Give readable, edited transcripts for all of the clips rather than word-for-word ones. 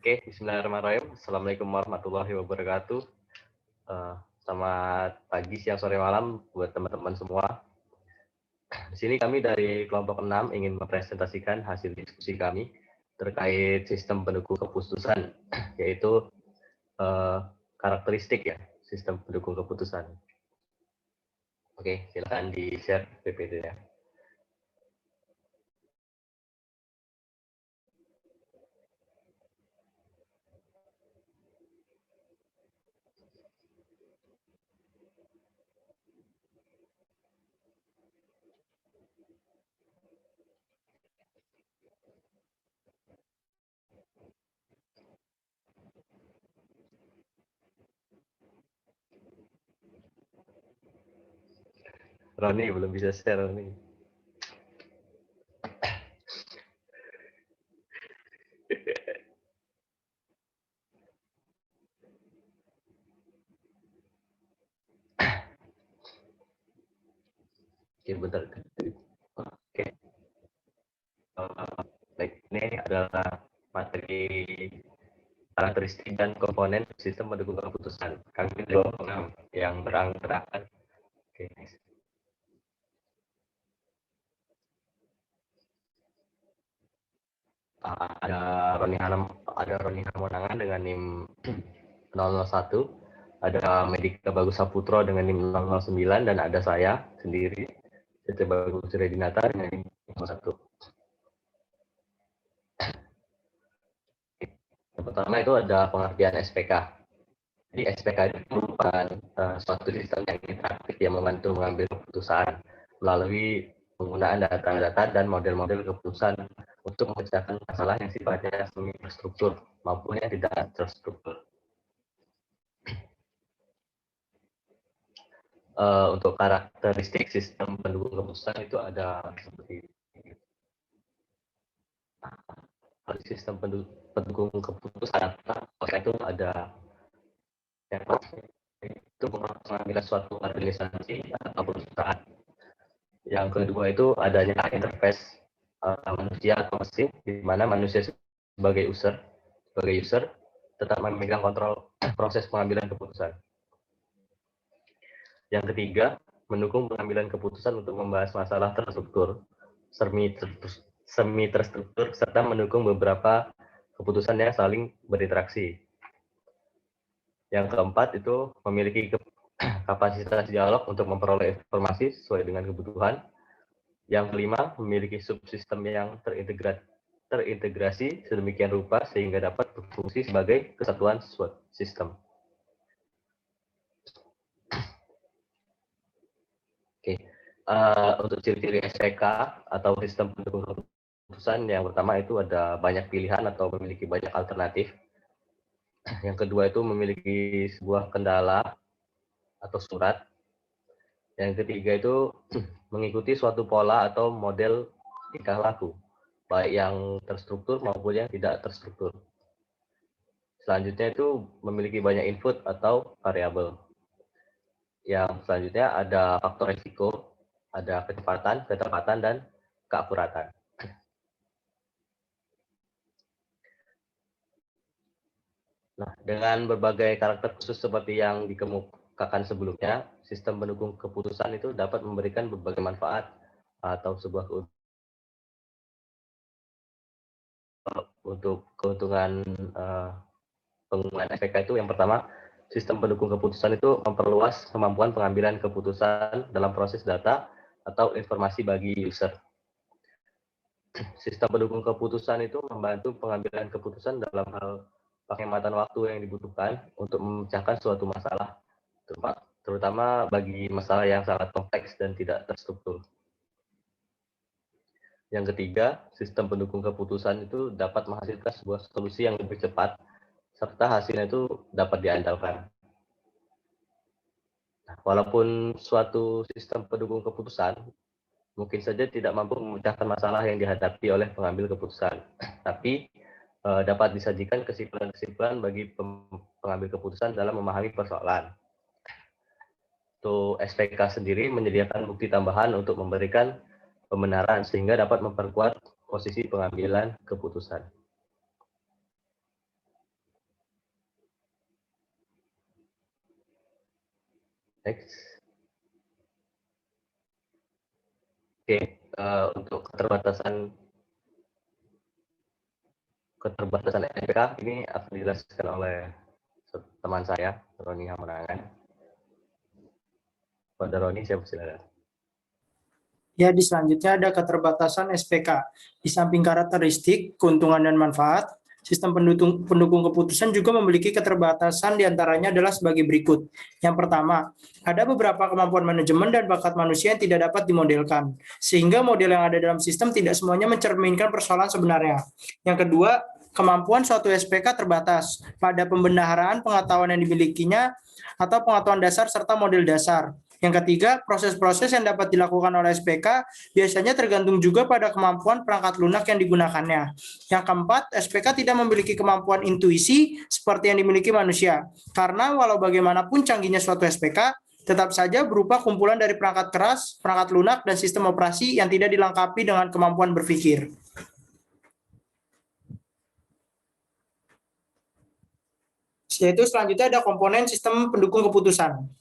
Oke, bismillahirrahmanirrahim. Assalamualaikum warahmatullahi wabarakatuh. Selamat pagi, siang, sore, malam buat teman-teman semua. Di sini kami dari kelompok 6 ingin mempresentasikan hasil diskusi kami terkait sistem pendukung keputusan, yaitu karakteristik ya, sistem pendukung keputusan. Oke, silakan di-share PPT-nya. Roni belum bisa share nih. Oke, bentar. Oke. Baik, ini adalah materi karakteristik dan komponen sistem pendukung keputusan. Kami kelompok 6 yang beranggotakan. Oke. Ada Roni Harmonangan dengan NIM 001, ada Medika Bagus Saputro dengan NIM 009, dan ada saya sendiri, Cece Bagus Redinata dengan NIM 01. Yang pertama itu ada pengertian SPK. Jadi SPK itu merupakan suatu sistem yang interaktif yang membantu mengambil keputusan melalui penggunaan data-data dan model-model keputusan untuk memecahkan masalah yang sifatnya semi terstruktur maupun yang tidak terstruktur. Untuk karakteristik sistem pendukung keputusan itu ada seperti sistem pendukung keputusan itu ada yang itu pengambilan suatu organisasi atau perusahaan. Yang kedua itu adanya interface manusia atau mesin, di mana manusia sebagai user tetap memegang kontrol proses pengambilan keputusan. Yang ketiga, mendukung pengambilan keputusan untuk membahas masalah terstruktur, semi terstruktur, serta mendukung beberapa keputusan yang saling berinteraksi. Yang keempat itu memiliki kapasitas dialog untuk memperoleh informasi sesuai dengan kebutuhan. Yang kelima, memiliki subsistem yang terintegrasi sedemikian rupa sehingga dapat berfungsi sebagai kesatuan sistem. Oke, untuk ciri-ciri SPK atau sistem pendukung keputusan, yang pertama itu ada banyak pilihan atau memiliki banyak alternatif. Yang kedua itu memiliki sebuah kendala atau surat. Yang ketiga itu mengikuti suatu pola atau model tingkah laku, baik yang terstruktur maupun yang tidak terstruktur. Selanjutnya itu memiliki banyak input atau variabel. Yang selanjutnya ada faktor risiko, ada kecepatan, ketepatan, dan keakuratan. Nah, dengan berbagai karakter khusus seperti yang dikemukakan sebelumnya, sistem pendukung keputusan itu dapat memberikan berbagai manfaat atau sebuah untuk keuntungan penggunaan SPK itu. Yang pertama, sistem pendukung keputusan itu memperluas kemampuan pengambilan keputusan dalam proses data atau informasi bagi user. Sistem pendukung keputusan itu membantu pengambilan keputusan dalam hal penghematan waktu yang dibutuhkan untuk memecahkan suatu masalah, terutama bagi masalah yang sangat kompleks dan tidak terstruktur. Yang ketiga, sistem pendukung keputusan itu dapat menghasilkan sebuah solusi yang lebih cepat, serta hasilnya itu dapat diandalkan. Nah, walaupun suatu sistem pendukung keputusan mungkin saja tidak mampu memecahkan masalah yang dihadapi oleh pengambil keputusan, tapi dapat disajikan kesimpulan-kesimpulan bagi pengambil keputusan dalam memahami persoalan. Untuk SPK sendiri menyediakan bukti tambahan untuk memberikan pembenaran sehingga dapat memperkuat posisi pengambilan keputusan. Next. Oke, untuk keterbatasan NPK ini akan dijelaskan oleh teman saya, Roni Hamonangan. Pada Roni, saya persilakan. Ya, di selanjutnya ada keterbatasan SPK. Di samping karakteristik, keuntungan dan manfaat, sistem pendukung keputusan juga memiliki keterbatasan, diantaranya adalah sebagai berikut. Yang pertama, ada beberapa kemampuan manajemen dan bakat manusia yang tidak dapat dimodelkan, sehingga model yang ada dalam sistem tidak semuanya mencerminkan persoalan sebenarnya. Yang kedua, kemampuan suatu SPK terbatas pada pembendaharaan pengetahuan yang dimilikinya atau pengetahuan dasar serta model dasar. Yang ketiga, proses-proses yang dapat dilakukan oleh SPK biasanya tergantung juga pada kemampuan perangkat lunak yang digunakannya. Yang keempat, SPK tidak memiliki kemampuan intuisi seperti yang dimiliki manusia. Karena walau bagaimanapun canggihnya suatu SPK, tetap saja berupa kumpulan dari perangkat keras, perangkat lunak, dan sistem operasi yang tidak dilengkapi dengan kemampuan berpikir. Yaitu selanjutnya ada komponen sistem pendukung keputusan.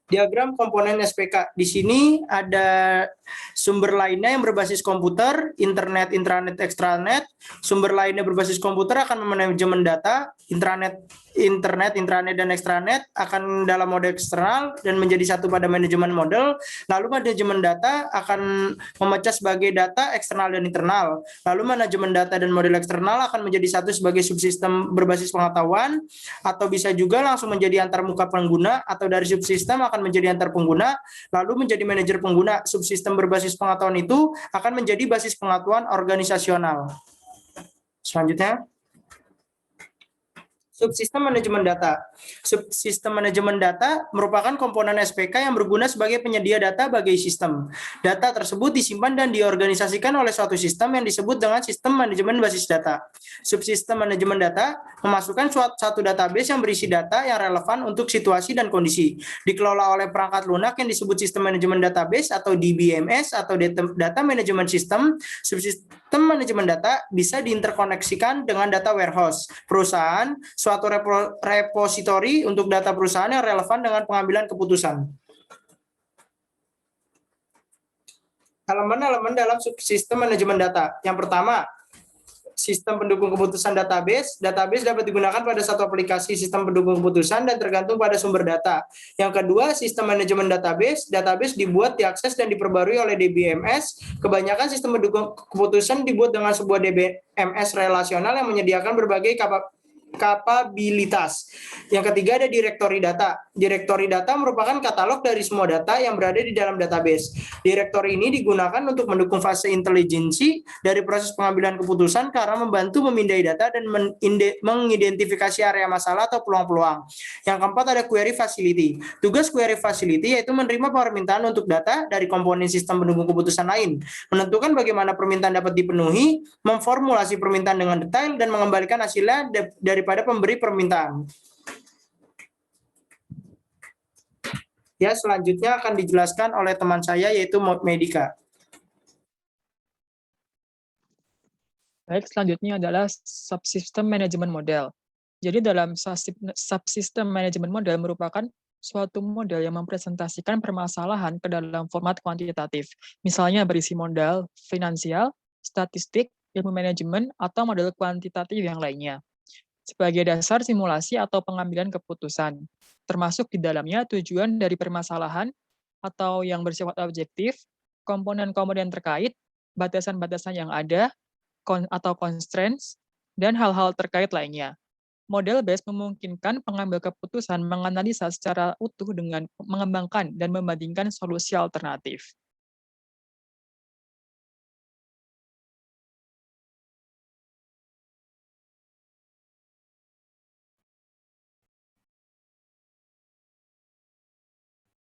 Diagram komponen SPK. Di sini ada sumber lainnya yang berbasis komputer, internet, intranet, extranet. Sumber lainnya berbasis komputer akan memanajemen data, internet, intranet, dan extranet akan dalam mode eksternal dan menjadi satu pada manajemen model. Lalu manajemen data akan memecah sebagai data eksternal dan internal. Lalu manajemen data dan model eksternal akan menjadi satu sebagai subsistem berbasis pengetahuan, atau bisa juga langsung menjadi antarmuka pengguna, atau dari subsistem akan menjadi antar pengguna, lalu menjadi manajer pengguna. Subsistem berbasis pengetahuan itu akan menjadi basis pengetahuan organisasional. Selanjutnya, subsistem manajemen data. Subsistem manajemen data merupakan komponen SPK yang berguna sebagai penyedia data bagi sistem. Data tersebut disimpan dan diorganisasikan oleh suatu sistem yang disebut dengan sistem manajemen basis data. Subsistem manajemen data memasukkan satu database yang berisi data yang relevan untuk situasi dan kondisi. Dikelola oleh perangkat lunak yang disebut sistem manajemen database atau DBMS atau data management system. Subsistem manajemen data bisa diinterkoneksikan dengan data warehouse perusahaan, suatu repositori untuk data perusahaan yang relevan dengan pengambilan keputusan. Elemen-elemen dalam subsistem manajemen data. Yang pertama, sistem pendukung keputusan database. Database dapat digunakan pada satu aplikasi sistem pendukung keputusan dan tergantung pada sumber data. Yang kedua, sistem manajemen database. Database dibuat, diakses, dan diperbarui oleh DBMS. Kebanyakan sistem pendukung keputusan dibuat dengan sebuah DBMS relasional yang menyediakan berbagai kapabilitas. Yang ketiga ada direktori data. Direktori data merupakan katalog dari semua data yang berada di dalam database. Direktori ini digunakan untuk mendukung fase intelijensi dari proses pengambilan keputusan karena membantu memindai data dan mengidentifikasi area masalah atau peluang-peluang. Yang keempat ada query facility. Tugas query facility yaitu menerima permintaan untuk data dari komponen sistem pendukung keputusan lain, menentukan bagaimana permintaan dapat dipenuhi, memformulasi permintaan dengan detail, dan mengembalikan hasilnya daripada pemberi permintaan. Ya, selanjutnya akan dijelaskan oleh teman saya yaitu Medika. Baik, selanjutnya adalah subsystem management model. Jadi dalam subsystem management model merupakan suatu model yang mempresentasikan permasalahan ke dalam format kuantitatif. Misalnya berisi modal finansial, statistik, ilmu manajemen, atau model kuantitatif yang lainnya. Sebagai dasar simulasi atau pengambilan keputusan. Termasuk di dalamnya tujuan dari permasalahan atau yang bersifat objektif, komponen-komponen terkait, batasan-batasan yang ada, atau constraints, dan hal-hal terkait lainnya. Model base memungkinkan pengambil keputusan menganalisa secara utuh dengan mengembangkan dan membandingkan solusi alternatif.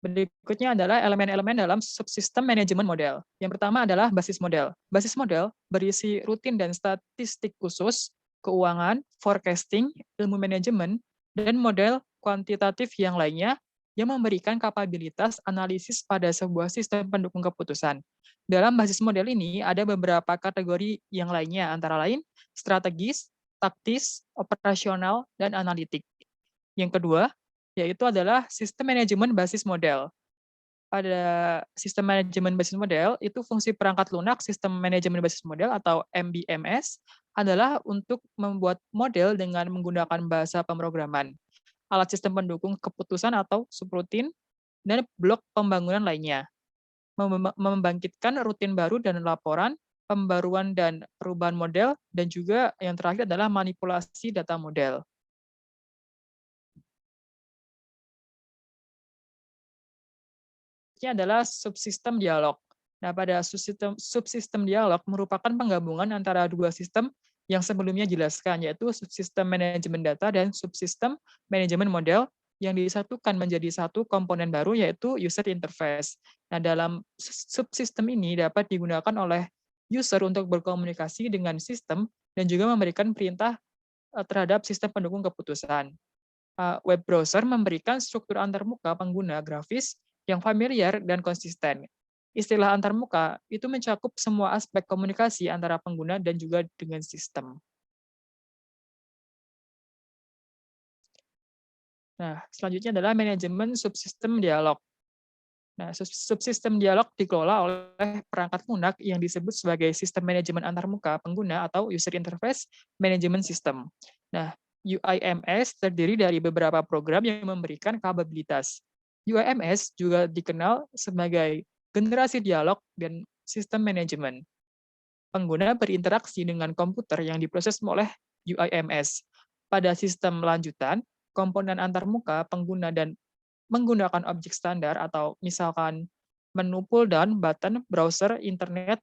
Berikutnya adalah elemen-elemen dalam subsystem management model. Yang pertama adalah basis model. Basis model berisi rutin dan statistik khusus, keuangan, forecasting, ilmu manajemen, dan model kuantitatif yang lainnya yang memberikan kapabilitas analisis pada sebuah sistem pendukung keputusan. Dalam basis model ini ada beberapa kategori yang lainnya, antara lain strategis, taktis, operasional, dan analitik. Yang kedua, yaitu adalah sistem manajemen basis model. Pada sistem manajemen basis model, itu fungsi perangkat lunak sistem manajemen basis model atau MBMS adalah untuk membuat model dengan menggunakan bahasa pemrograman, alat sistem pendukung keputusan atau subrutin, dan blok pembangunan lainnya. Membangkitkan rutin baru dan laporan, pembaruan dan perubahan model, dan juga yang terakhir adalah manipulasi data model. Ini adalah subsistem dialog. Nah, pada subsistem dialog merupakan penggabungan antara dua sistem yang sebelumnya dijelaskan, yaitu subsistem manajemen data dan subsistem manajemen model yang disatukan menjadi satu komponen baru, yaitu user interface. Nah, dalam subsistem ini dapat digunakan oleh user untuk berkomunikasi dengan sistem dan juga memberikan perintah terhadap sistem pendukung keputusan. Web browser memberikan struktur antarmuka pengguna grafis yang familiar dan konsisten. Istilah antarmuka itu mencakup semua aspek komunikasi antara pengguna dan juga dengan sistem. Nah, selanjutnya adalah manajemen subsistem dialog. Nah, subsistem dialog dikelola oleh perangkat lunak yang disebut sebagai sistem manajemen antarmuka pengguna atau user interface management system. Nah, UIMS terdiri dari beberapa program yang memberikan kapabilitas. UIMS juga dikenal sebagai generasi dialog dan sistem manajemen. Pengguna berinteraksi dengan komputer yang diproses oleh UIMS. Pada sistem lanjutan, komponen antarmuka pengguna dan menggunakan objek standar atau misalkan menu pull down button browser internet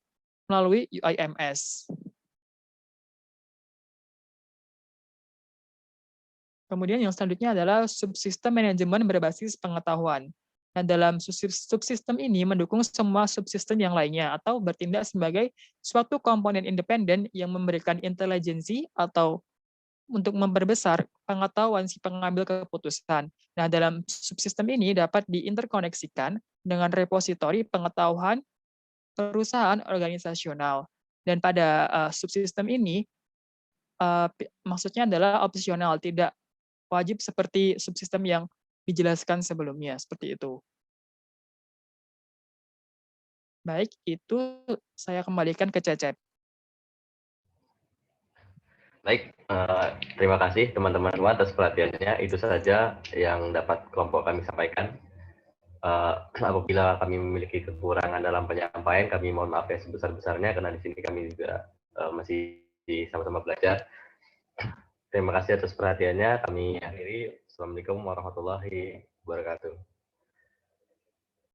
melalui UIMS. Kemudian yang selanjutnya adalah subsistem manajemen berbasis pengetahuan. Nah, dalam subsistem ini mendukung semua subsistem yang lainnya atau bertindak sebagai suatu komponen independen yang memberikan intelijensi atau untuk memperbesar pengetahuan si pengambil keputusan. Nah, dalam subsistem ini dapat diinterkoneksikan dengan repositori pengetahuan perusahaan organisasional. Dan pada subsistem ini, maksudnya adalah opsional, tidak wajib seperti subsistem yang dijelaskan sebelumnya, seperti itu. Baik, itu saya kembalikan ke Cecep. Baik, terima kasih teman-teman semua atas perhatiannya. Itu saja yang dapat kelompok kami sampaikan. Apabila kami memiliki kekurangan dalam penyampaian, kami mohon maaf ya sebesar-besarnya karena di sini kami juga masih sama-sama belajar. Terima kasih atas perhatiannya. Kami akhiri. Assalamualaikum warahmatullahi wabarakatuh.